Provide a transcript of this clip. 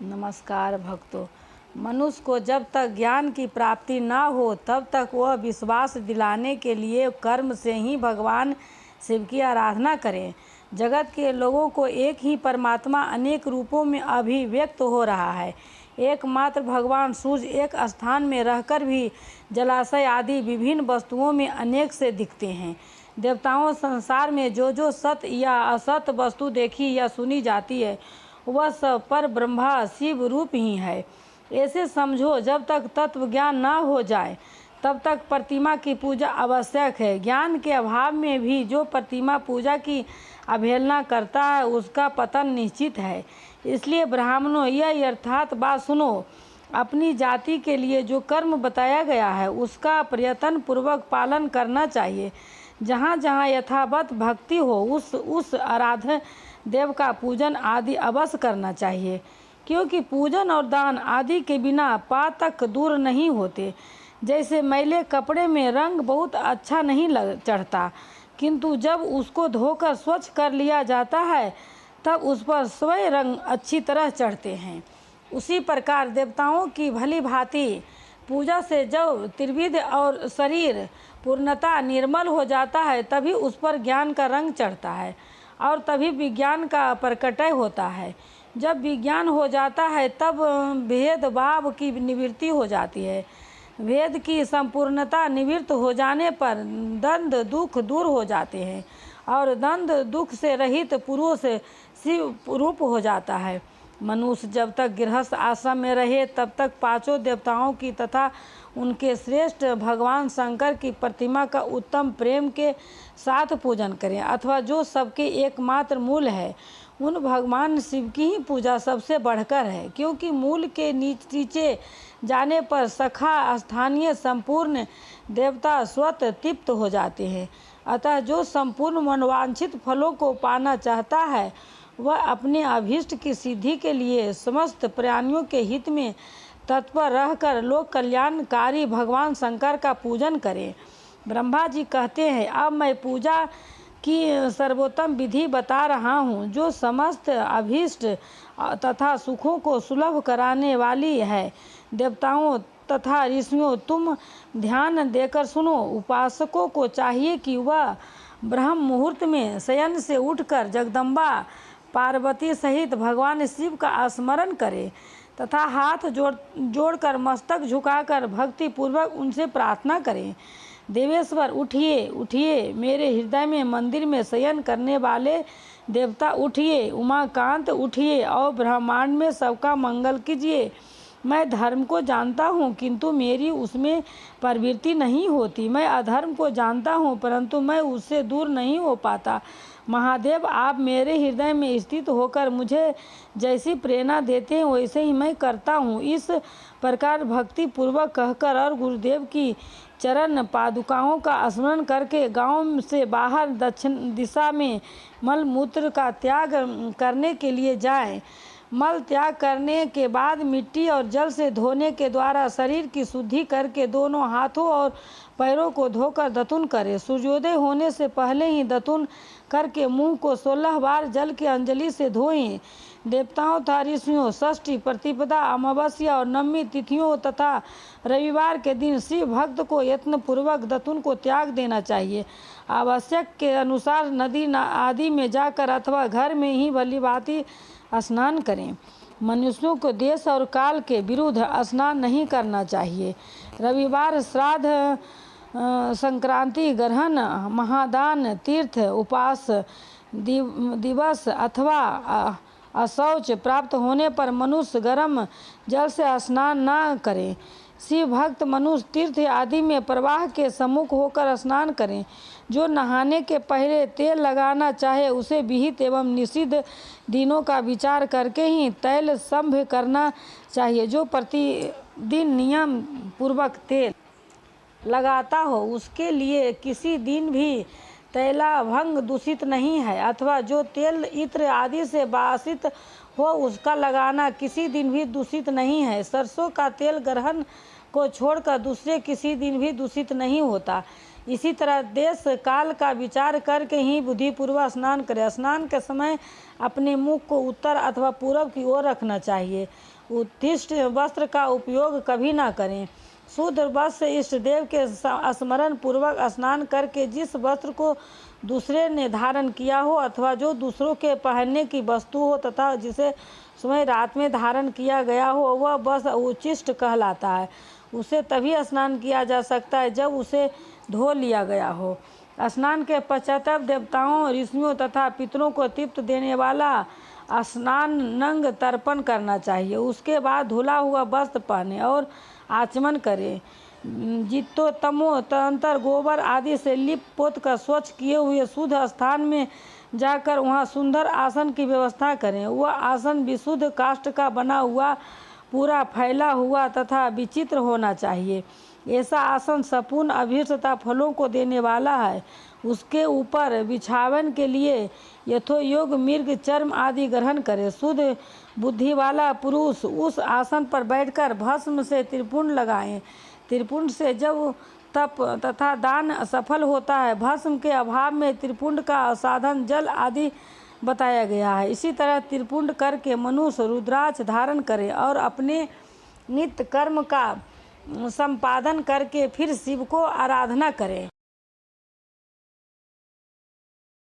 नमस्कार भक्तों। मनुष्य को जब तक ज्ञान की प्राप्ति ना हो तब तक वह विश्वास दिलाने के लिए कर्म से ही भगवान शिव की आराधना करें। जगत के लोगों को एक ही परमात्मा अनेक रूपों में अभिव्यक्त हो रहा है। एकमात्र भगवान सूर्य एक स्थान में रहकर भी जलाशय आदि विभिन्न वस्तुओं में अनेक से दिखते हैं। देवताओं संसार में जो सत्य या असत वस्तु देखी या सुनी जाती है वह सब पर ब्रह्मा शिव रूप ही है। ऐसे समझो, जब तक तत्व ज्ञान ना हो जाए तब तक प्रतिमा की पूजा आवश्यक है। ज्ञान के अभाव में भी जो प्रतिमा पूजा की अवहेलना करता है उसका पतन निश्चित है। इसलिए ब्राह्मणों, यह यथार्थ बात सुनो। अपनी जाति के लिए जो कर्म बताया गया है उसका प्रयत्न पूर्वक पालन करना चाहिए। जहाँ जहाँ यथावत भक्ति हो उस आराध्य देव का पूजन आदि अवश्य करना चाहिए, क्योंकि पूजन और दान आदि के बिना पातक दूर नहीं होते। जैसे मैले कपड़े में रंग बहुत अच्छा नहीं चढ़ता, किंतु जब उसको धोकर स्वच्छ कर लिया जाता है तब उस पर स्वयं रंग अच्छी तरह चढ़ते हैं। उसी प्रकार देवताओं की भली भांति पूजा से जब त्रिविध और शरीर पूर्णतः निर्मल हो जाता है तभी उस पर ज्ञान का रंग चढ़ता है और तभी विज्ञान का प्रकटय होता है। जब विज्ञान हो जाता है तब भेद भाव की निवृत्ति हो जाती है। भेद की संपूर्णता निवृत्त हो जाने पर द्वंद दुख दूर हो जाते हैं और द्वंद दुख से रहित पुरुष शिव रूप हो जाता है। मनुष्य जब तक गृहस्थ आश्रम में रहे तब तक पांचों देवताओं की तथा उनके श्रेष्ठ भगवान शंकर की प्रतिमा का उत्तम प्रेम के साथ पूजन करें, अथवा जो सबके एकमात्र मूल है उन भगवान शिव की ही पूजा सबसे बढ़कर है, क्योंकि मूल के नीचे जाने पर सखा स्थानीय संपूर्ण देवता स्वतः तृप्त हो जाते हैं। अतः जो संपूर्ण मनोवांछित फलों को पाना चाहता है वह अपने अभीष्ट की सिद्धि के लिए समस्त प्राणियों के हित में तत्पर रहकर लोक कल्याणकारी भगवान शंकर का पूजन करें। ब्रह्मा जी कहते हैं, अब मैं पूजा की सर्वोत्तम विधि बता रहा हूँ जो समस्त अभीष्ट तथा सुखों को सुलभ कराने वाली है। देवताओं तथा ऋषियों, तुम ध्यान देकर सुनो। उपासकों को चाहिए कि वह ब्रह्म मुहूर्त में शयन से उठकर जगदम्बा पार्वती सहित भगवान शिव का स्मरण करे तथा हाथ जोड़कर मस्तक झुकाकर भक्ति पूर्वक उनसे प्रार्थना करें। देवेश्वर उठिए उठिए, मेरे हृदय में मंदिर में शयन करने वाले देवता उठिए। उमाकांत उठिए और ब्रह्मांड में सबका मंगल कीजिए। मैं धर्म को जानता हूँ किंतु मेरी उसमें प्रवृत्ति नहीं होती। मैं अधर्म को जानता हूँ परंतु मैं उससे दूर नहीं हो पाता। महादेव, आप मेरे हृदय में स्थित होकर मुझे जैसी प्रेरणा देते हैं वैसे ही मैं करता हूँ। इस प्रकार भक्ति पूर्वक कहकर और गुरुदेव की चरण पादुकाओं का स्मरण करके गांव से बाहर दक्षिण दिशा में मल मूत्र का त्याग करने के लिए जाएं। मल त्याग करने के बाद मिट्टी और जल से धोने के द्वारा शरीर की शुद्धि करके दोनों हाथों और पैरों को धोकर दतुन करें। सूर्योदय होने से पहले ही दतुन करके मुंह को 16 बार जल की अंजलि से धोएं। देवताओं तथा ऋषियों, षष्ठी, प्रतिपदा, अमावस्या और नवमी तिथियों तथा रविवार के दिन शिव भक्त को यत्न पूर्वक दतुन को त्याग देना चाहिए। आवश्यक के अनुसार नदी आदि में जाकर अथवा घर में ही भलीभांति स्नान करें। मनुष्यों को देश और काल के विरुद्ध स्नान नहीं करना चाहिए। रविवार, श्राद्ध, संक्रांति, ग्रहण, महादान, तीर्थ, उपवास दिवस अथवा अशौच प्राप्त होने पर मनुष्य गर्म जल से स्नान न करे। शिव भक्त मनुष्य तीर्थ आदि में प्रवाह के सम्मुख होकर स्नान करें। जो नहाने के पहले तेल लगाना चाहे उसे विहित एवं निषिद्ध दिनों का विचार करके ही तैल संभ करना चाहिए। जो प्रतिदिन नियम पूर्वक तेल लगाता हो उसके लिए किसी दिन भी तैलाभंग दूषित नहीं है, अथवा जो तेल इत्र आदि से बासित हो उसका लगाना किसी दिन भी दूषित नहीं है। सरसों का तेल ग्रहण को छोड़कर दूसरे किसी दिन भी दूषित नहीं होता। इसी तरह देश काल का विचार करके ही बुद्धिपूर्वक स्नान करें। स्नान के समय अपने मुख को उत्तर अथवा पूर्व की ओर रखना चाहिए। उत्कृष्ट वस्त्र का उपयोग कभी ना करें। शुद्ध वस्त्र से इष्ट देव के स्मरण पूर्वक स्नान करके जिस वस्त्र को दूसरे ने धारण किया हो अथवा जो दूसरों के पहनने की वस्तु हो तथा जिसे स्वयं रात में धारण किया गया हो वह वस्त्र उचिष्ट कहलाता है। उसे तभी स्नान किया जा सकता है जब उसे धो लिया गया हो। स्नान के पश्चात देवताओं, ऋषियों तथा पितरों को तृप्त देने वाला स्नान नंग तर्पण करना चाहिए। उसके बाद धुला हुआ वस्त्र पहने और आचमन करें। जितो तमो तंत्र गोबर आदि से लिप पोत कर स्वच्छ किए हुए शुद्ध स्थान में जाकर वहाँ सुंदर आसन की व्यवस्था करें। वह आसन विशुद्ध काष्ठ का बना हुआ, पूरा फैला हुआ तथा विचित्र होना चाहिए। ऐसा आसन संपूर्ण अभीष्ट तथा फलों को देने वाला है। उसके ऊपर बिछावन के लिए यथोयोग मृग चर्म आदि ग्रहण करे। शुद्ध बुद्धि वाला पुरुष उस आसन पर बैठकर भस्म से त्रिपुंड लगाएं। त्रिपुंड से जब तप तथा दान सफल होता है। भस्म के अभाव में त्रिपुंड का साधन जल आदि बताया गया है। इसी तरह त्रिपुंड करके मनुष्य रुद्राक्ष धारण करे और अपने नित्य कर्म का संपादन करके फिर शिव को आराधना करें।